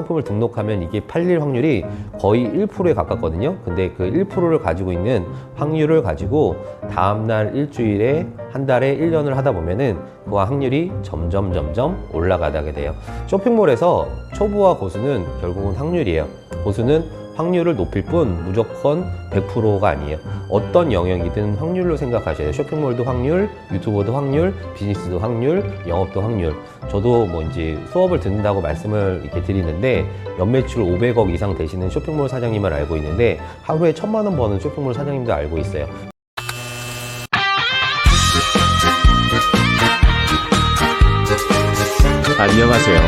상품을 등록하면 이게 팔릴 확률이 거의 1%에 가깝거든요. 근데 그 1%를 가지고 있는 확률을 가지고 다음날 일주일에 한 달에 1년을 하다 보면은 그 확률이 점점 올라가게 돼요. 쇼핑몰에서 초보와 고수는 결국은 확률이에요. 고수는 확률을 높일 뿐 무조건 100%가 아니에요. 어떤 영역이든 확률로 생각하셔야 돼요. 쇼핑몰도 확률, 유튜버도 확률, 비즈니스도 확률, 영업도 확률. 저도 뭐 이제 수업을 듣는다고 말씀을 이렇게 드리는데 연매출 500억 이상 되시는 쇼핑몰 사장님을 알고 있는데 하루에 1000만 원 버는 쇼핑몰 사장님도 알고 있어요. 안녕하세요.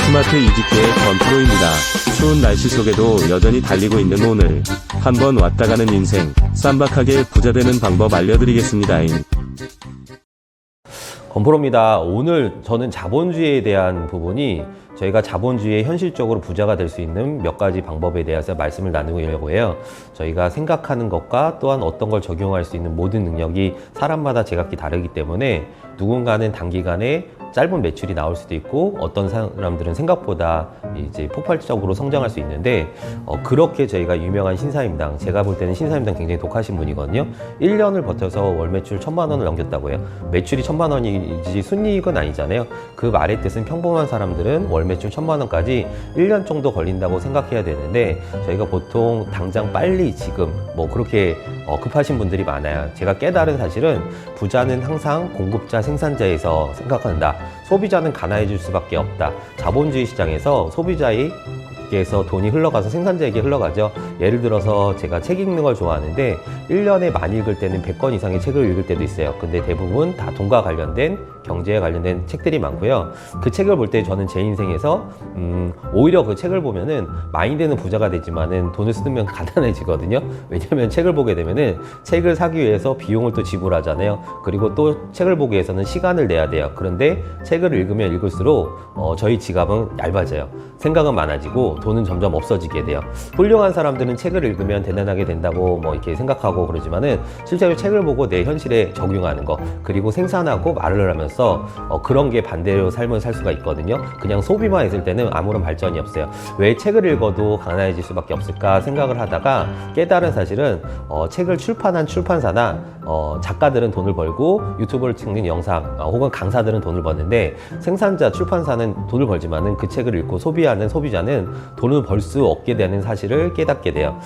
스마트 이지케의 건프로입니다. 추운 날씨 속에도 여전히 달리고 있는 오늘, 한번 왔다 가는 인생, 쌈박하게 부자 되는 방법 알려드리겠습니다. 건프로입니다. 오늘 저는 자본주의에 대한 부분이 저희가 자본주의에 현실적으로 부자가 될 수 있는 몇 가지 방법에 대해서 말씀을 나누려고 해요. 저희가 생각하는 것과 또한 어떤 걸 적용할 수 있는 모든 능력이 사람마다 제각기 다르기 때문에 누군가는 단기간에 짧은 매출이 나올 수도 있고 어떤 사람들은 생각보다 이제 폭발적으로 성장할 수 있는데 그렇게 저희가 유명한 신사임당, 제가 볼 때는 신사임당 굉장히 독하신 분이거든요. 1년을 버텨서 월 매출 1000만 원을 넘겼다고 해요. 매출이 1000만 원이지 순이익은 아니잖아요. 그 말의 뜻은 평범한 사람들은 월 매출 1000만 원까지 1년 정도 걸린다고 생각해야 되는데 저희가 보통 당장 빨리 지금 뭐 그렇게 급하신 분들이 많아요. 제가 깨달은 사실은 부자는 항상 공급자 생산자에서 생각한다. 소비자는 가난해질 수밖에 없다. 자본주의 시장에서 소비자에게서 돈이 흘러가서 생산자에게 흘러가죠. 예를 들어서 제가 책 읽는 걸 좋아하는데 1년에 많이 읽을 때는 100권 이상의 책을 읽을 때도 있어요. 근데 대부분 다 돈과 관련된 경제에 관련된 책들이 많고요. 그 책을 볼 때 저는 제 인생에서 오히려 그 책을 보면은 마인드는 부자가 되지만은 돈을 쓰면 가난해지거든요. 왜냐면 책을 보게 되면은 책을 사기 위해서 비용을 또 지불하잖아요. 그리고 또 책을 보기 위해서는 시간을 내야 돼요. 그런데 책을 읽으면 읽을수록 저희 지갑은 얇아져요. 생각은 많아지고 돈은 점점 없어지게 돼요. 훌륭한 사람들은 책을 읽으면 대단하게 된다고 뭐 이렇게 생각하고 그러지만은 실제로 책을 보고 내 현실에 적용하는 거 그리고 생산하고 말을 하면서 그런 게 반대로 삶을 살 수가 있거든요. 그냥 소비만 했을 때는 아무런 발전이 없어요. 왜 책을 읽어도 가난해질 수밖에 없을까 생각을 하다가 깨달은 사실은 책을 출판한 출판사나 작가들은 돈을 벌고 유튜브를 찍는 영상 혹은 강사들은 돈을 버는데 생산자 출판사는 돈을 벌지만은 그 책을 읽고 소비하는 소비자는 돈을 벌 수 없게 되는 사실을 깨닫게 돼요.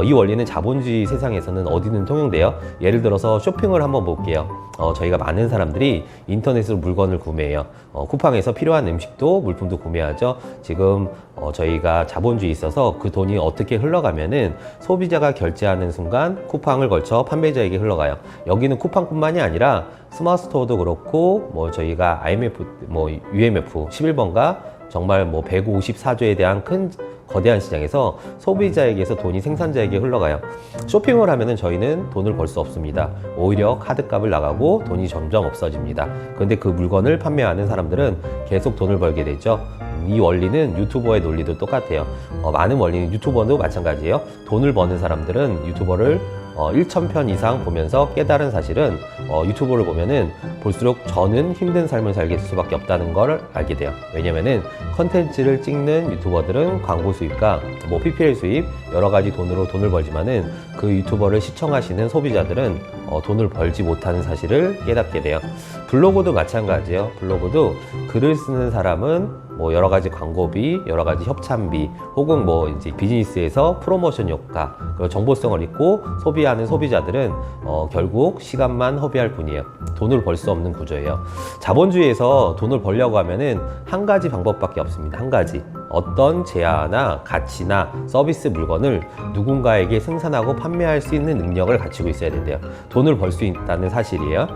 이 원리는 자본주의 세상에서는 어디든 통용돼요. 예를 들어서 쇼핑을 한번 볼게요. 저희가 많은 사람들이 인터넷으로 물건을 구매해요. 쿠팡에서 필요한 음식도 물품도 구매하죠. 지금 저희가 자본주의에 있어서 그 돈이 어떻게 흘러가면은 소비자가 결제하는 순간 쿠팡을 걸쳐 판매자에게 흘러가요. 여기는 쿠팡뿐만이 아니라 스마트스토어도 그렇고 뭐 저희가 IMF, 뭐 UMF 11번가 정말 뭐 154조에 대한 큰 거대한 시장에서 소비자에게서 돈이 생산자에게 흘러가요. 쇼핑을 하면은 저희는 돈을 벌 수 없습니다. 오히려 카드값을 나가고 돈이 점점 없어집니다. 그런데 그 물건을 판매하는 사람들은 계속 돈을 벌게 되죠. 이 원리는 유튜버의 논리도 똑같아요. 많은 원리는 유튜버도 마찬가지예요. 돈을 버는 사람들은 유튜버를 1000편 이상 보면서 깨달은 사실은 유튜브를 보면은 볼수록 저는 힘든 삶을 살게 될 수밖에 없다는 걸 알게 돼요. 왜냐면은 컨텐츠를 찍는 유튜버들은 광고 수입과 뭐 PPL 수입 여러 가지 돈으로 돈을 벌지만은 그 유튜버를 시청하시는 소비자들은 돈을 벌지 못하는 사실을 깨닫게 돼요. 블로그도 마찬가지예요. 블로그도 글을 쓰는 사람은 뭐 여러 가지 광고비, 여러 가지 협찬비, 혹은 뭐 이제 비즈니스에서 프로모션 효과, 정보성을 잊고 소비하는 소비자들은 결국 시간만 허비할 뿐이에요. 돈을 벌 수 없는 구조예요. 자본주의에서 돈을 벌려고 하면은 한 가지 방법밖에 없습니다. 한 가지. 어떤 재화나 가치나 서비스 물건을 누군가에게 생산하고 판매할 수 있는 능력을 가지고 있어야 된대요. 돈을 벌 수 있다는 사실이에요.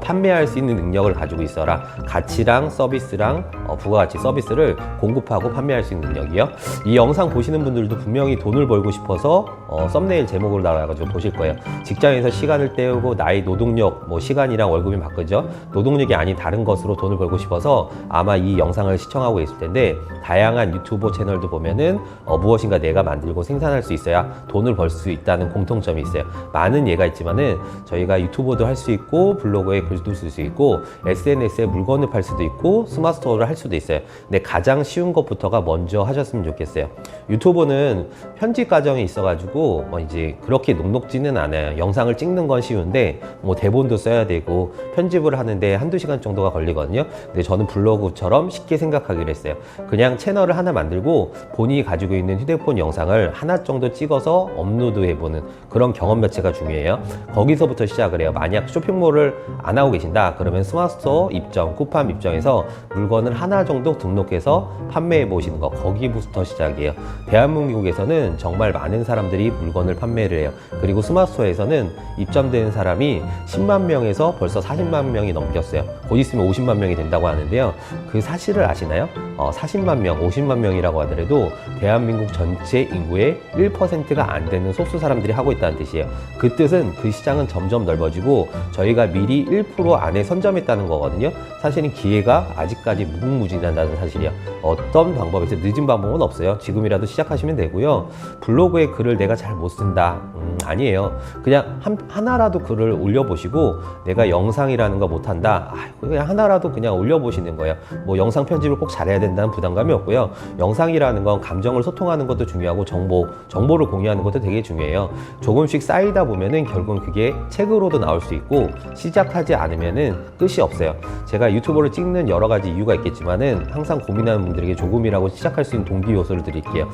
판매할 수 있는 능력을 가지고 있어라. 가치랑 서비스랑 부가가치 서비스를 공급하고 판매할 수 있는 능력이요. 이 영상 보시는 분들도 분명히 돈을 벌고 싶어서 썸네일 제목으로 달아가지고 보실 거예요. 직장에서 시간을 때우고 나의 노동력, 뭐 시간이랑 월급이 바꾸죠. 노동력이 아닌 다른 것으로 돈을 벌고 싶어서 아마 이 영상을 시청하고 있을 텐데 다양한 유튜버 채널도 보면은 무엇인가 내가 만들고 생산할 수 있어야 돈을 벌 수 있다는 공통점이 있어요. 많은 예가 있지만은 저희가 유튜버도 할 수 있고 블로그에 글도 쓸 수 있고 SNS에 물건을 팔 수도 있고 스마트 스토어를 할 수도 있어요. 근데 가장 쉬운 것부터가 먼저 하셨으면 좋겠어요. 유튜버는 편집 과정이 있어가지고 이제 그렇게 녹록지는 않아요. 영상을 찍는 건 쉬운데 뭐 대본도 써야 되고 편집을 하는데 한두 시간 정도가 걸리거든요. 근데 저는 블로그처럼 쉽게 생각하기로 했어요. 그냥 채널을 하나 만들고 본인이 가지고 있는 휴대폰 영상을 하나 정도 찍어서 업로드 해보는 그런 경험 자체가 중요해요. 거기서부터 시작을 해요. 만약 쇼핑몰을 안 하고 계신다 그러면 스마트 스토어 입점, 쿠팡 입점해서 물건을 하나 정도 등록해서 판매해 보시는 거, 거기부터 시작이에요. 대한민국에서는 정말 많은 사람들이 물건을 판매를 해요. 그리고 스마트 스토어에서는 입점되는 사람이 10만 명에서 벌써 40만 명이 넘겼어요. 곧 있으면 50만 명이 된다고 하는데요. 그 사실을 아시나요? 40만 명, 50만 명이라고 하더라도 대한민국 전체 인구의 1%가 안 되는 소수 사람들이 하고 있다는 뜻이에요. 그 뜻은 그 시장은 점점 넓어지고 저희가 미리 1% 안에 선점했다는 거거든요. 사실은 기회가 아직까지 무궁무진하다는 사실이에요. 어떤 방법에서 늦은 방법은 없어요. 지금이라도 시작하시면 되고요. 블로그에 글을 내가 잘 못 쓴다. 아니에요. 그냥 하나라도 글을 올려보시고 내가 영상이라는 거 못한다. 그냥 하나라도 그냥 올려보시는 거예요. 뭐 영상 편집을 꼭 잘해야 된다는 부담감이 없고요. 영상이라는 건 감정을 소통하는 것도 중요하고 정보를 공유하는 것도 되게 중요해요. 조금씩 쌓이다 보면은 결국은 그게 책으로도 나올 수 있고 시작하지 않으면은 끝이 없어요. 제가 유튜브를 찍는 여러 가지 이유가 있겠지만은 항상 고민하는 분들에게 조금이라고 시작할 수 있는 동기 요소를 드릴게요.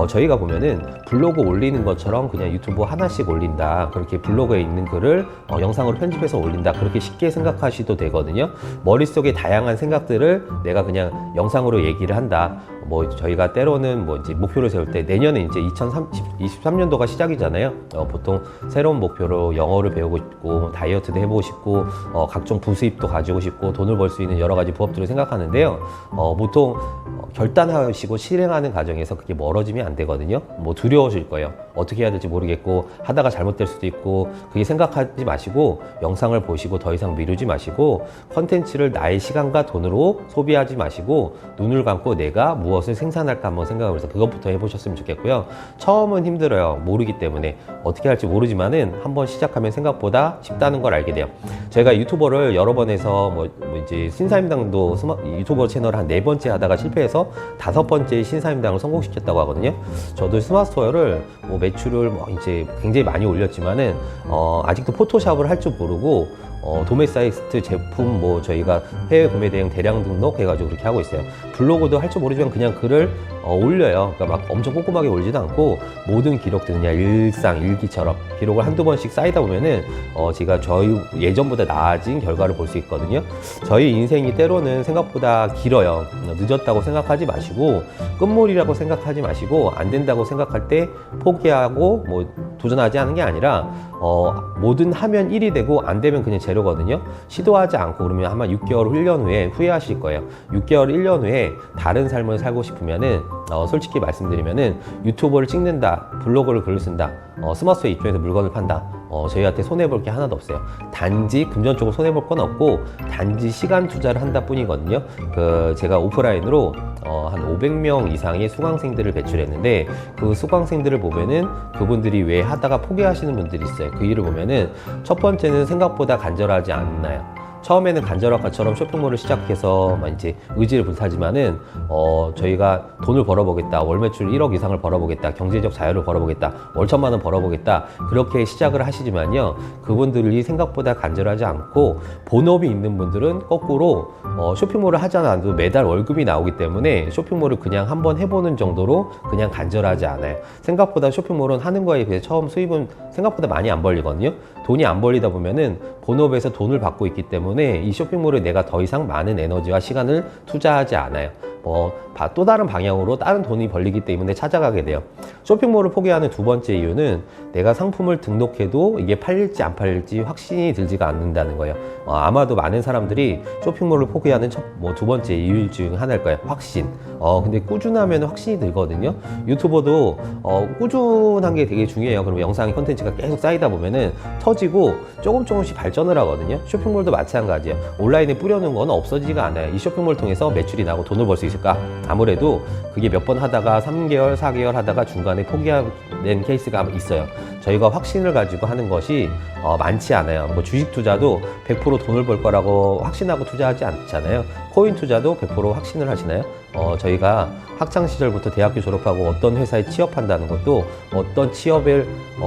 저희가 보면은 블로그 올리는 것처럼 그냥 유튜브 하나씩 올린다, 그렇게 블로그에 있는 글을 영상으로 편집해서 올린다, 그렇게 쉽게 생각하셔도 되거든요. 머릿속에 다양한 생각들을 내가 그냥 영상으로 얘기를 한다. 뭐 저희가 때로는 뭐 이제 목표를 세울 때 내년에 이제 2023년도가 시작이잖아요. 보통 새로운 목표로 영어를 배우고 싶고 다이어트도 해보고 싶고 각종 부수입도 가지고 싶고 돈을 벌 수 있는 여러 가지 부업들을 생각하는데요. 보통 결단하시고 실행하는 과정에서 그게 멀어지면 안 되거든요. 뭐 두려우실 거예요. 어떻게 해야 될지 모르겠고 하다가 잘못될 수도 있고 그게 생각하지 마시고 영상을 보시고 더 이상 미루지 마시고 컨텐츠를 나의 시간과 돈으로 소비하지 마시고 눈을 감고 내가 무엇을 생산할까 한번 생각을 해서 그것부터 해보셨으면 좋겠고요. 처음은 힘들어요. 모르기 때문에 어떻게 할지 모르지만은 한번 시작하면 생각보다 쉽다는 걸 알게 돼요. 제가 유튜버를 여러 번 해서 뭐 이제 신사임당도 유튜버 채널을 한 4번째 하다가 실패해서 5번째 신사임당을 성공시켰다고 하거든요. 저도 스마트 스토어를 뭐 매출을 이제 굉장히 많이 올렸지만은 아직도 포토샵을 할 줄 모르고 도매 사이트 제품 뭐 저희가 해외 구매 대행 대량 등록 해가지고 그렇게 하고 있어요. 블로그도 할 줄 모르지만 그냥 글을 올려요. 그러니까 막 엄청 꼼꼼하게 올리지도 않고 모든 기록들 그냥 일상 일기처럼 기록을 한두 번씩 쌓이다 보면은 제가 저희 예전보다 나아진 결과를 볼 수 있거든요. 저희 인생이 때로는 생각보다 길어요. 늦었다고 생각하지 마시고 끝물이라고 생각하지 마시고 안 된다고 생각할 때 포기하고 뭐 도전하지 않은 게 아니라 뭐든 하면 1이 되고 안 되면 그냥 제로거든요. 시도하지 않고 그러면 아마 6개월, 1년 후에 후회하실 거예요. 6개월, 1년 후에 다른 삶을 살고 싶으면은 솔직히 말씀드리면은 유튜버를 찍는다, 블로그를 글을 쓴다, 스마트스토어에 입점해서 물건을 판다. 저희한테 손해볼 게 하나도 없어요. 단지 금전적으로 손해볼 건 없고 단지 시간 투자를 한다 뿐이거든요. 제가 오프라인으로 한 500명 이상의 수강생들을 배출했는데 그 수강생들을 보면은 그분들이 왜 하다가 포기하시는 분들이 있어요. 그 일을 보면은 첫 번째는 생각보다 간절하지 않나요? 처음에는 간절학과처럼 쇼핑몰을 시작해서 이제 의지를 불타지만은 저희가 돈을 벌어보겠다, 월 매출 1억 이상을 벌어보겠다, 경제적 자유를 벌어보겠다, 월 1,000만 원 벌어보겠다, 그렇게 시작을 하시지만요, 그분들이 생각보다 간절하지 않고 본업이 있는 분들은 거꾸로 쇼핑몰을 하지 않아도 매달 월급이 나오기 때문에 쇼핑몰을 그냥 한번 해보는 정도로 그냥 간절하지 않아요. 생각보다 쇼핑몰은 하는 거에 비해 처음 수입은 생각보다 많이 안 벌리거든요. 돈이 안 벌리다 보면은 본업에서 돈을 받고 있기 때문에 이 쇼핑몰에 내가 더 이상 많은 에너지와 시간을 투자하지 않아요. 또 다른 방향으로 다른 돈이 벌리기 때문에 찾아가게 돼요. 쇼핑몰을 포기하는 두 번째 이유는 내가 상품을 등록해도 이게 팔릴지 안 팔릴지 확신이 들지가 않는다는 거예요. 아마도 많은 사람들이 쇼핑몰을 포기하는 두 번째 이유 중 하나일 거예요. 확신. 근데 꾸준하면 확신이 들거든요. 유튜버도 꾸준한 게 되게 중요해요. 그럼 영상의 컨텐츠가 계속 쌓이다 보면은 터지고 조금씩 발전을 하거든요. 쇼핑몰도 마찬가지예요. 온라인에 뿌려놓은 건 없어지지가 않아요. 이 쇼핑몰 통해서 매출이 나고 돈을 벌 수 있어요. 되실까? 아무래도 그게 몇 번 하다가 3개월, 4개월 하다가 중간에 포기하는 케이스가 있어요. 저희가 확신을 가지고 하는 것이 많지 않아요. 뭐 주식 투자도 100% 돈을 벌 거라고 확신하고 투자하지 않잖아요. 코인 투자도 100% 확신을 하시나요? 저희가 학창 시절부터 대학교 졸업하고 어떤 회사에 취업한다는 것도 어떤 취업을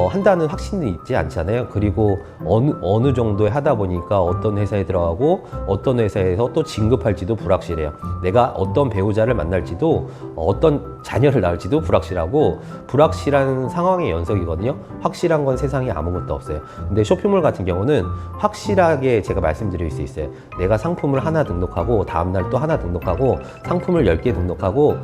한다는 확신이 있지 않잖아요. 그리고 어느 정도에 하다 보니까 어떤 회사에 들어가고 어떤 회사에서 또 진급할지도 불확실해요. 내가 어떤 배우자를 만날지도 어떤 자녀를 낳을지도 불확실하고 불확실한 상황의 연속이거든요. 확실한 건 세상에 아무것도 없어요. 근데 쇼핑몰 같은 경우는 확실하게 제가 말씀드릴 수 있어요. 내가 상품을 하나 등록하고 다음날 또 하나 등록하고 상품을 10개 등록하고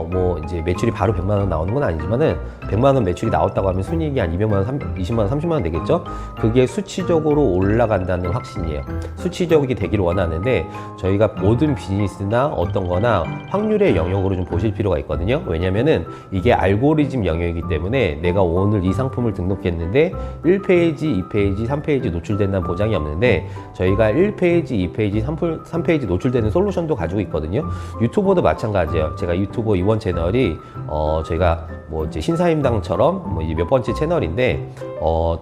뭐 이제 매출이 바로 100만 원 나오는 건 아니지만은 100만 원 매출이 나왔다고 하면 순이익이 한 200만 원, 20만 원, 30만 원 되겠죠? 그게 수치적으로 올라간다는 확신이에요. 수치적이 되기를 원하는데 저희가 모든 비즈니스나 어떤 거나 확률의 영역으로 좀 보실 필요가 있거든요. 왜냐면은 이게 알고리즘 영역이기 때문에 내가 오늘 이 상품을 등록했는데 1페이지, 2페이지, 3페이지 노출된다는 보장이 없는데 저희가 1페이지, 2페이지, 3페이지 노출되는 솔루션도 가지고 있거든요. 유튜버도 마찬가지예요. 제가 유튜버 이원 채널이 저희가 뭐 이제 신사임당처럼 뭐 몇 번째 채널인데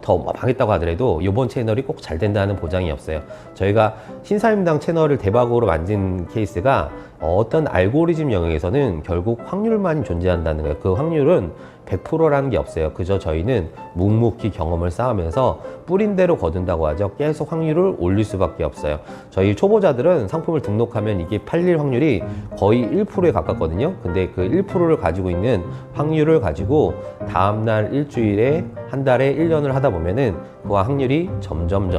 더 망했다고 하더라도 이번 채널이 꼭 잘 된다는 보장이 없어요. 저희가 신사임당 채널을 대박으로 만든 케이스가 어떤 알고리즘 영역에서는 결국 확률만 존재한다는 거예요. 그 확률은 100%라는 게 없어요. 그저 저희는 묵묵히 경험을 쌓으면서 뿌린 대로 거둔다고 하죠. 계속 확률을 올릴 수밖에 없어요. 저희 초보자들은 상품을 등록하면 이게 팔릴 확률이 거의 1%에 가깝거든요. 근데 그 1%를 가지고 있는 확률을 가지고 다음날 일주일에 한 달에 1년을 하다 보면은 그 확률이 점점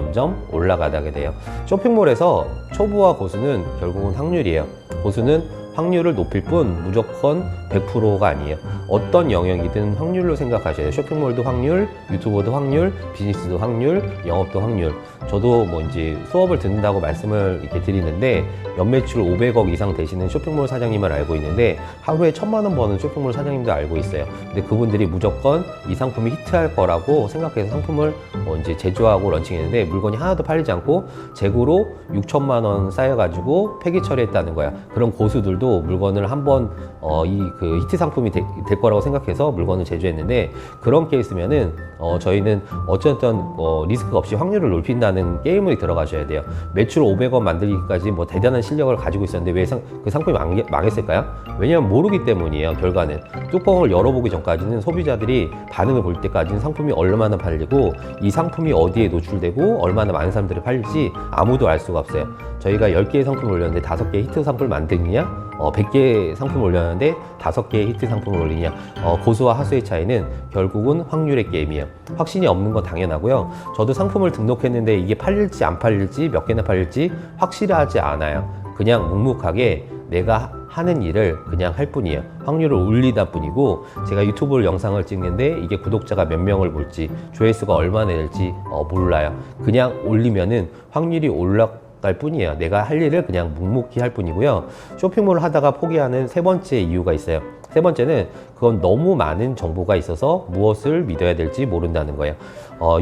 올라가게 돼요. 쇼핑몰에서 초보와 고수는 결국은 확률이에요. 고수는 확률을 높일 뿐 무조건 100%가 아니에요. 어떤 영역이든 확률로 생각하셔야 돼요. 쇼핑몰도 확률, 유튜버도 확률, 비즈니스도 확률, 영업도 확률. 저도 뭐 이제 수업을 듣는다고 말씀을 이렇게 드리는데 연매출 500억 이상 되시는 쇼핑몰 사장님을 알고 있는데 하루에 1000만 원 버는 쇼핑몰 사장님도 알고 있어요. 근데 그분들이 무조건 이 상품이 히트할 거라고 생각해서 상품을 이제 제조하고 런칭했는데 물건이 하나도 팔리지 않고 재고로 6천만 원 쌓여가지고 폐기 처리했다는 거야. 그런 고수들도 물건을 한번 그 히트 상품이 될 거라고 생각해서 물건을 제조했는데 그런 케이스면은 저희는 어쨌든 리스크 없이 확률을 높인다는 게임을 들어가셔야 돼요. 매출 500원 만들기까지 뭐 대단한 실력을 가지고 있었는데 왜 그 상품이 망했을까요? 왜냐하면 모르기 때문이에요. 결과는 뚜껑을 열어보기 전까지는 소비자들이 반응을 볼 때까지는 상품이 얼마나 팔리고 이 상품이 어디에 노출되고 얼마나 많은 사람들이 팔릴지 아무도 알 수가 없어요. 저희가 10개의 상품을 올렸는데 5개의 히트 상품을 만드느냐 100개의 상품을 올렸는데 5개의 히트 상품을 올리냐 고수와 하수의 차이는 결국은 확률의 게임이에요. 확신이 없는 건 당연하고요. 저도 상품을 등록했는데 이게 팔릴지 안 팔릴지 몇 개나 팔릴지 확실하지 않아요. 그냥 묵묵하게 내가 하는 일을 그냥 할 뿐이에요. 확률을 올리다 뿐이고 제가 유튜브 영상을 찍는데 이게 구독자가 몇 명을 볼지 조회수가 얼마나 될지 몰라요. 그냥 올리면은 확률이 올라갈 뿐이에요. 내가 할 일을 그냥 묵묵히 할 뿐이고요. 쇼핑몰을 하다가 포기하는 세 번째 이유가 있어요. 세 번째는 그건 너무 많은 정보가 있어서 무엇을 믿어야 될지 모른다는 거예요.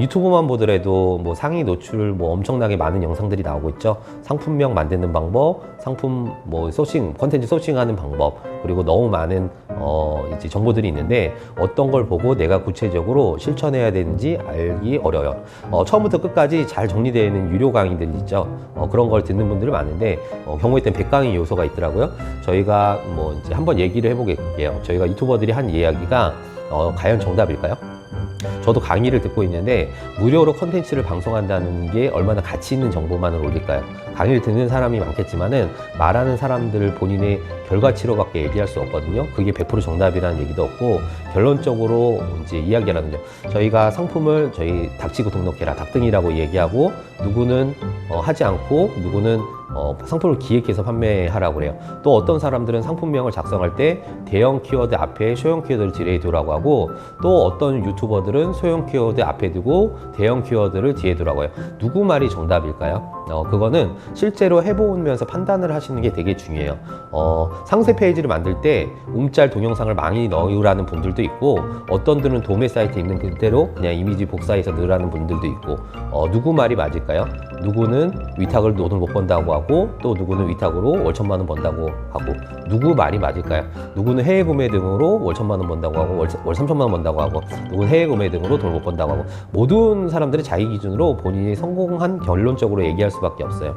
유튜브만 보더라도 뭐 상위 노출 뭐 엄청나게 많은 영상들이 나오고 있죠. 상품명 만드는 방법, 상품 뭐 소싱, 컨텐츠 소싱하는 방법, 그리고 너무 많은 이제 정보들이 있는데 어떤 걸 보고 내가 구체적으로 실천해야 되는지 알기 어려워요. 처음부터 끝까지 잘 정리되어 있는 유료 강의들 있죠. 그런 걸 듣는 분들이 많은데 경우에 따른 100강의 요소가 있더라고요. 저희가 뭐 이제 한번 얘기를 해보겠게요. 저희가 유튜버들이 한 이야기가 과연 정답일까요? 저도 강의를 듣고 있는데 무료로 컨텐츠를 방송한다는 게 얼마나 가치 있는 정보만을 올릴까요? 강의를 듣는 사람이 많겠지만은 말하는 사람들 본인의 결과치로밖에 얘기할 수 없거든요. 그게 100% 정답이라는 얘기도 없고 결론적으로 이제 이야기하는 거죠. 저희가 상품을 저희 닥치고 등록해라 닥등이라고 얘기하고 누구는 하지 않고 누구는 상품을 기획해서 판매하라고 그래요. 또 어떤 사람들은 상품명을 작성할 때 대형 키워드 앞에 소형 키워드를 뒤에 두라고 하고 또 어떤 유튜버들은 소형 키워드 앞에 두고 대형 키워드를 뒤에 두라고 해요. 누구 말이 정답일까요? 그거는 실제로 해보면서 판단을 하시는 게 되게 중요해요. 상세 페이지를 만들 때 움짤 동영상을 많이 넣으라는 분들도 있고, 어떤 분들은 도매 사이트에 있는 그대로 그냥 이미지 복사해서 넣으라는 분들도 있고, 누구 말이 맞을까요? 누구는 위탁을 돈을 못 번다고 하고, 또 누구는 위탁으로 월 1,000만 원 번다고 하고, 누구 말이 맞을까요? 누구는 해외 구매 등으로 월 1,000만 원 번다고 하고, 월 3,000만 원 번다고 하고, 누구는 해외 구매 등으로 돈을 못 번다고 하고, 모든 사람들이 자기 기준으로 본인이 성공한 결론적으로 얘기할 수밖에 없어요.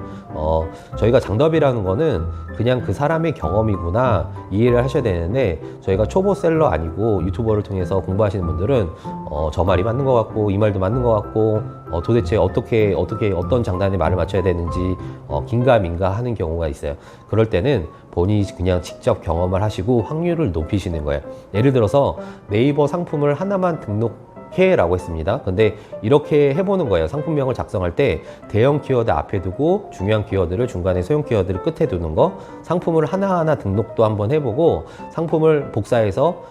저희가 장답이라는 거는 그냥 그 사람의 경험이구나 이해를 하셔야 되는데, 저희가 초보 셀러 아니고 유튜버를 통해서 공부하시는 분들은 저 말이 맞는 것 같고 이 말도 맞는 것 같고, 도대체 어떻게 어떤 장단에 말을 맞춰야 되는지 긴가민가 하는 경우가 있어요. 그럴 때는 본인이 그냥 직접 경험을 하시고 확률을 높이시는 거예요. 예를 들어서 네이버 상품을 하나만 라고 했습니다. 근데 이렇게 해보는 거예요. 상품명을 작성할 때 대형 키워드 앞에 두고 중요한 키워드를 중간에 소형 키워드를 끝에 두는 거, 상품을 하나하나 등록도 한번 해보고, 상품을 복사해서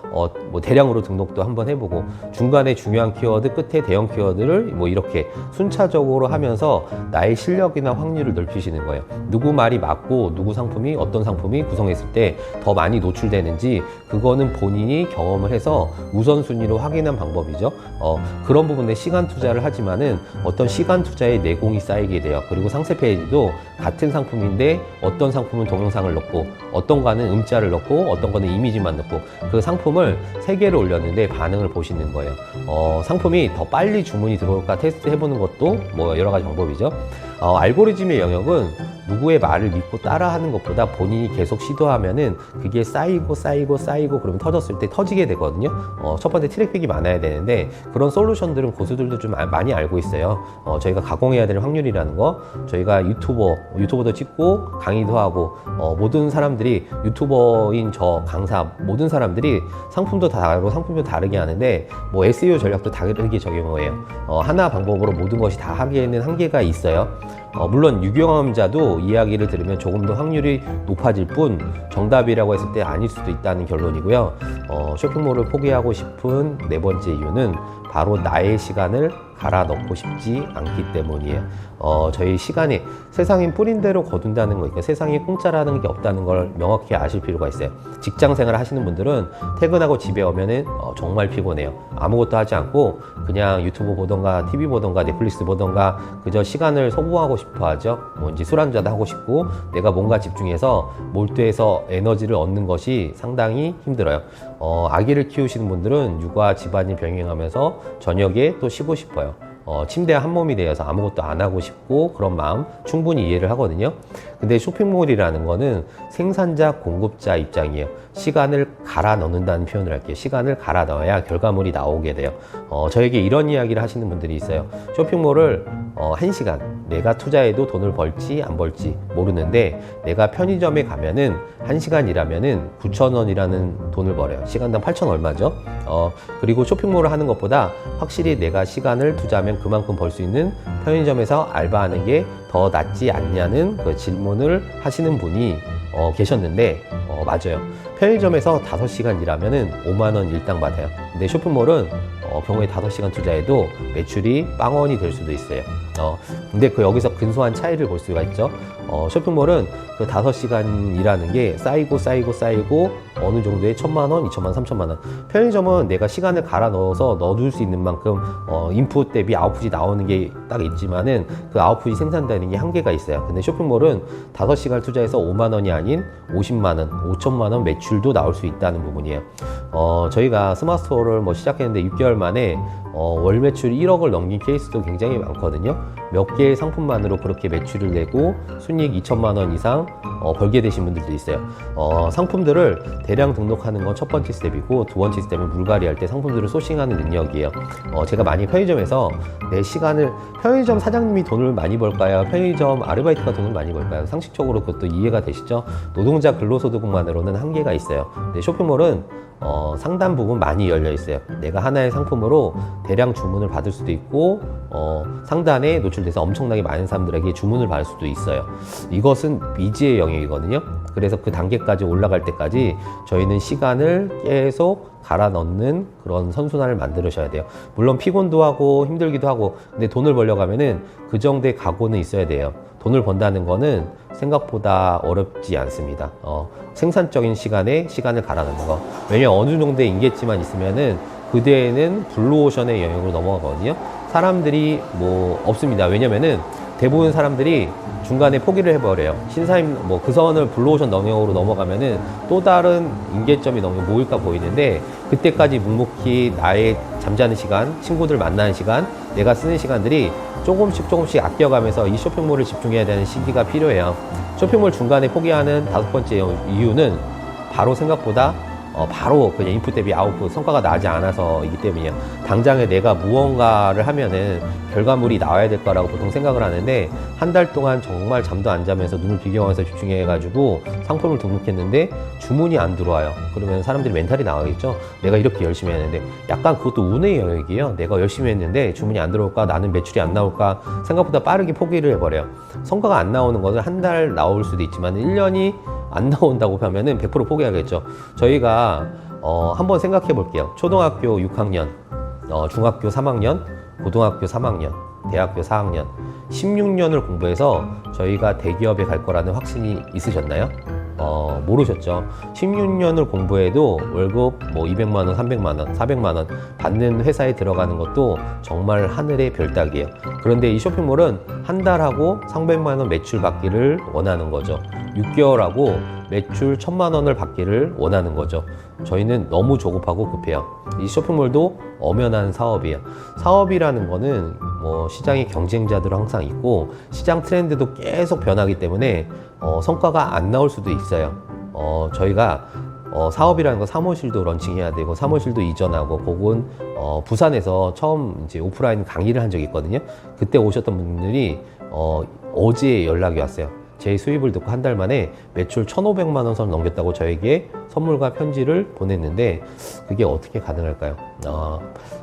뭐 대량으로 등록도 한번 해보고, 중간에 중요한 키워드 끝에 대형 키워드를 뭐 이렇게 순차적으로 하면서 나의 실력이나 확률을 넓히시는 거예요. 누구 말이 맞고 누구 상품이 어떤 상품이 구성했을 때 더 많이 노출되는지, 그거는 본인이 경험을 해서 우선순위로 확인한 방법이죠. 그런 부분에 시간 투자를 하지만은 어떤 시간 투자의 내공이 쌓이게 돼요. 그리고 상세 페이지도 같은 상품인데 어떤 상품은 동영상을 넣고, 어떤 거는 음자를 넣고, 어떤 거는 이미지만 넣고, 그 상품을 3개를 올렸는데 반응을 보시는 거예요. 상품이 더 빨리 주문이 들어올까 테스트 해보는 것도 뭐 여러 가지 방법이죠. 알고리즘의 영역은 누구의 말을 믿고 따라하는 것보다 본인이 계속 시도하면은 그게 쌓이고 그러면 터졌을 때 터지게 되거든요. 첫 번째 트래픽이 많아야 되는데, 그런 솔루션들은 고수들도 좀 많이 알고 있어요. 저희가 가공해야 될 확률이라는 거, 저희가 유튜버도 찍고 강의도 하고, 모든 사람들이 유튜버인 저 강사 모든 사람들이 상품도 다 다르고 상품도 다르게 하는데, 뭐 SEO 전략도 다르게 적용해요. 하나 방법으로 모든 것이 다 하기에는 한계가 있어요. 물론 유경험자도 이야기를 들으면 조금 더 확률이 높아질 뿐, 정답이라고 했을 때 아닐 수도 있다는 결론이고요. 쇼핑몰을 포기하고 싶은 4번째 이유는 바로 나의 시간을 갈아 넣고 싶지 않기 때문이에요. 저희 시간이 세상인 뿌린 대로 거둔다는 거, 세상에 공짜라는 게 없다는 걸 명확히 아실 필요가 있어요. 직장 생활을 하시는 분들은 퇴근하고 집에 오면은 정말 피곤해요. 아무것도 하지 않고 그냥 유튜브 보던가 TV 보던가 넷플릭스 보던가 그저 시간을 소모하고 싶어 하죠. 뭐 이제 술 한잔 하고 싶고, 내가 뭔가 집중해서 몰두해서 에너지를 얻는 것이 상당히 힘들어요. 아기를 키우시는 분들은 육아 집안일 병행하면서 저녁에 또 쉬고 싶어요. 침대에 한 몸이 되어서 아무것도 안 하고 싶고, 그런 마음 충분히 이해를 하거든요. 근데 쇼핑몰이라는 거는 생산자, 공급자 입장이에요. 시간을 갈아 넣는다는 표현을 할게요. 시간을 갈아 넣어야 결과물이 나오게 돼요. 저에게 이런 이야기를 하시는 분들이 있어요. 쇼핑몰을 1시간 내가 투자해도 돈을 벌지 안 벌지 모르는데, 내가 편의점에 가면은 1시간 일하면은 9,000원이라는 돈을 벌어요. 시간당 8,000 얼마죠? 그리고 쇼핑몰을 하는 것보다 확실히 내가 시간을 투자하면 그만큼 벌 수 있는 편의점에서 알바하는 게 더 낫지 않냐는 그 질문을 하시는 분이 계셨는데, 맞아요. 편의점에서 5시간 일하면은 5만 원 일당 받아요. 근데 쇼핑몰은 경우에 5시간 투자해도 매출이 빵원이 될 수도 있어요. 근데 여기서 근소한 차이를 볼 수가 있죠. 쇼핑몰은 그 5시간 일하는 게 쌓이고 어느 정도의 1,000만 원, 2,000만 원, 3,000만 원. 편의점은 내가 시간을 갈아 넣어서 넣어둘 수 있는 만큼 인풋 대비 아웃풋이 나오는 게 딱 있지만은, 그 아웃풋이 생산되는 게 한계가 있어요. 근데 쇼핑몰은 5시간 투자해서 5만 원이 아닌 50만 원, 5천만 원 매출도 나올 수 있다는 부분이에요. 저희가 스마트스토어를 시작했는데 6개월 만에 월 매출 1억을 넘긴 케이스도 굉장히 많거든요. 몇 개의 상품만으로 그렇게 매출을 내고 순이익 2천만 원 이상 벌게 되신 분들도 있어요. 상품들을 대량 등록하는 건 첫 번째 스텝이고, 두 번째 스텝은 물갈이 할 때 상품들을 소싱하는 능력이에요. 제가 많이 편의점에서 내 시간을, 편의점 사장님이 돈을 많이 벌까요? 편의점 아르바이트가 돈을 많이 벌까요? 상식적으로 그것도 이해가 되시죠? 노동자 근로소득만으로는 한계가 있어요. 근데 쇼핑몰은 상당 부분 많이 열려 있어요. 내가 하나의 상품으로 대량 주문을 받을 수도 있고, 상단에 노출돼서 엄청나게 많은 사람들에게 주문을 받을 수도 있어요. 이것은 미지의 영역이거든요. 그래서 그 단계까지 올라갈 때까지 저희는 시간을 계속 갈아 넣는 그런 선순환을 만들으셔야 돼요. 물론 피곤도 하고 힘들기도 하고, 근데 돈을 벌려고 하면은 그 정도의 각오는 있어야 돼요. 돈을 번다는 거는 생각보다 어렵지 않습니다. 생산적인 시간에 시간을 갈아넣는 거. 왜냐면 어느 정도의 인계치만 있으면은 그 뒤에는 블루오션의 영역으로 넘어가거든요. 사람들이 뭐 없습니다. 왜냐면은 대부분 사람들이 중간에 포기를 해버려요. 신사임 그 선을 블루오션 영역으로 넘어가면은 또 다른 인계점이 너무 모일까 보이는데, 그때까지 묵묵히 나의 잠자는 시간, 친구들 만나는 시간, 내가 쓰는 시간들이 조금씩 아껴가면서 이 쇼핑몰을 집중해야 되는 시기가 필요해요. 쇼핑몰 중간에 포기하는 5번째 이유는 바로 생각보다 바로 그냥 인풋 대비 아웃풋 성과가 나지 않아서이기 때문이에요. 당장에 내가 무언가를 하면은 결과물이 나와야 될 거라고 보통 생각을 하는데, 한 달 동안 정말 잠도 안 자면서 눈을 비경하면서 집중해가지고 상품을 등록했는데 주문이 안 들어와요. 그러면 사람들이 멘탈이 나가겠죠. 내가 이렇게 열심히 했는데. 약간 그것도 운의 영역이에요. 내가 열심히 했는데 주문이 안 들어올까, 나는 매출이 안 나올까, 생각보다 빠르게 포기를 해버려요. 성과가 안 나오는 것은 한 달 나올 수도 있지만 1년이 안 나온다고 하면은 100% 포기하겠죠. 저희가 한번 생각해 볼게요. 초등학교 6학년, 중학교 3학년, 고등학교 3학년, 대학교 4학년, 16년을 공부해서 저희가 대기업에 갈 거라는 확신이 있으셨나요? 모르셨죠. 16년을 공부해도 월급 200만 원, 300만 원, 400만 원 받는 회사에 들어가는 것도 정말 하늘의 별 따기예요. 그런데 이 쇼핑몰은 한 달하고 300만 원 매출 받기를 원하는 거죠. 6개월하고 매출 1000만 원을 받기를 원하는 거죠. 저희는 너무 조급하고 급해요. 이 쇼핑몰도 엄연한 사업이에요. 사업이라는 거는 시장의 경쟁자들은 항상 있고 시장 트렌드도 계속 변하기 때문에 성과가 안 나올 수도 있어요. 저희가 사업이라는 거 사무실도 런칭해야 되고 사무실도 이전하고, 혹은 부산에서 처음 이제 오프라인 강의를 한 적이 있거든요. 그때 오셨던 분들이 어제 연락이 왔어요. 제 수입을 듣고 한 달 만에 매출 1,500만 원 선 넘겼다고 저에게 선물과 편지를 보냈는데, 그게 어떻게 가능할까요?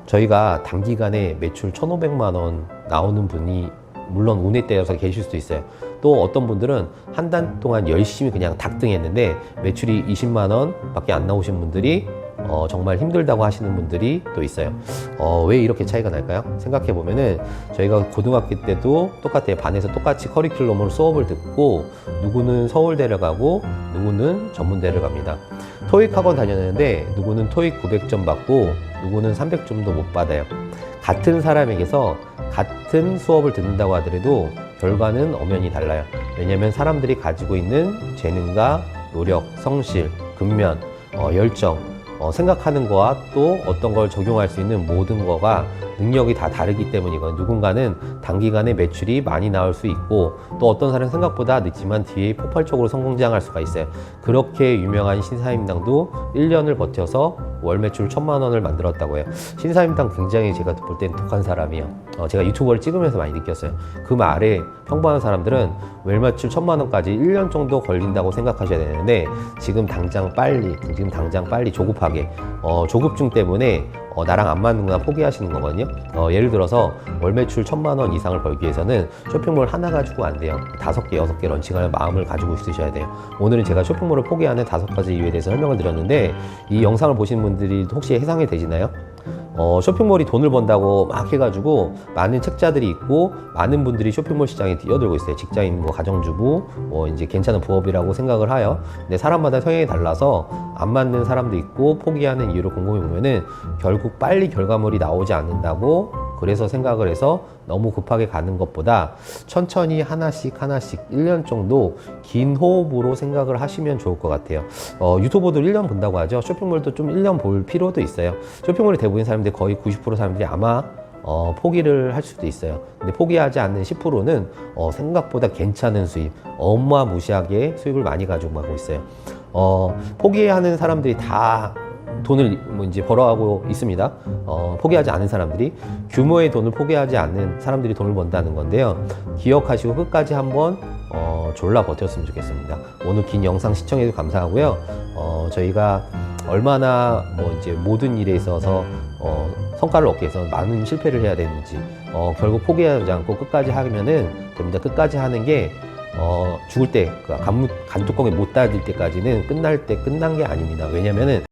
저희가 단기간에 매출 1,500만 원 나오는 분이 물론 운에 따라서 계실 수도 있어요. 또 어떤 분들은 한 달 동안 열심히 그냥 닭등했는데 매출이 20만 원 밖에 안 나오신 분들이 정말 힘들다고 하시는 분들이 또 있어요. 왜 이렇게 차이가 날까요? 생각해 보면은 저희가 고등학교 때도 똑같아요. 반에서 똑같이 커리큘럼으로 수업을 듣고, 누구는 서울대를 가고 누구는 전문대를 갑니다. 토익 학원 다녔는데 누구는 토익 900점 받고 누구는 300점도 못 받아요. 같은 사람에게서 같은 수업을 듣는다고 하더라도 결과는 엄연히 달라요. 왜냐하면 사람들이 가지고 있는 재능과 노력, 성실, 근면, 열정, 생각하는 거와 또 어떤 걸 적용할 수 있는 모든 거가 능력이 다 다르기 때문이거든요. 누군가는 단기간에 매출이 많이 나올 수 있고, 또 어떤 사람은 생각보다 늦지만 뒤에 폭발적으로 성공장할 수가 있어요. 그렇게 유명한 신사임당도 1년을 버텨서 월 매출 1,000만 원을 만들었다고 해요. 신사임당 굉장히 제가 볼 땐 독한 사람이에요. 제가 유튜버를 찍으면서 많이 느꼈어요. 그 말에 평범한 사람들은 월 매출 1,000만 원까지 1년 정도 걸린다고 생각하셔야 되는데, 지금 당장 빨리 조급하게 조급증 때문에 나랑 안 맞는구나 포기하시는 거거든요. 예를 들어서 월 매출 1,000만 원 이상을 벌기 위해서는 쇼핑몰 하나 가지고 안 돼요. 5개, 6개 런칭할 마음을 가지고 있으셔야 돼요. 오늘은 제가 쇼핑몰을 포기하는 5가지 이유에 대해서 설명을 드렸는데, 이 영상을 보신 분들이 혹시 해당이 되시나요? 쇼핑몰이 돈을 번다고 막 해가지고 많은 책자들이 있고 많은 분들이 쇼핑몰 시장에 뛰어들고 있어요. 직장인, 가정주부, 이제 괜찮은 부업이라고 생각을 하여. 근데 사람마다 성향이 달라서 안 맞는 사람도 있고, 포기하는 이유를 곰곰이 보면은 결국 빨리 결과물이 나오지 않는다고 그래서 생각을 해서 너무 급하게 가는 것보다 천천히 하나씩 1년 정도 긴 호흡으로 생각을 하시면 좋을 것 같아요. 유튜버도 1년 본다고 하죠. 쇼핑몰도 좀 1년 볼 필요도 있어요. 쇼핑몰이 대부분 사람들이 거의 90% 사람들이 아마 포기를 할 수도 있어요. 근데 포기하지 않는 10%는 생각보다 괜찮은 수입, 어마무시하게 수입을 많이 가지고 가고 있어요. 포기하는 사람들이 다 돈을 이제 벌어가고 있습니다. 포기하지 않은 사람들이, 규모의 돈을 포기하지 않는 사람들이 돈을 번다는 건데요. 기억하시고 끝까지 한번 졸라 버텼으면 좋겠습니다. 오늘 긴 영상 시청해주셔서 감사하고요. 저희가 얼마나 이제 모든 일에 있어서 성과를 얻기 위해서 많은 실패를 해야 되는지, 결국 포기하지 않고 끝까지 하면은 됩니다. 끝까지 하는 게 죽을 때, 간뚜껑에 못 닫을 때까지는 끝난 게 아닙니다. 왜냐면은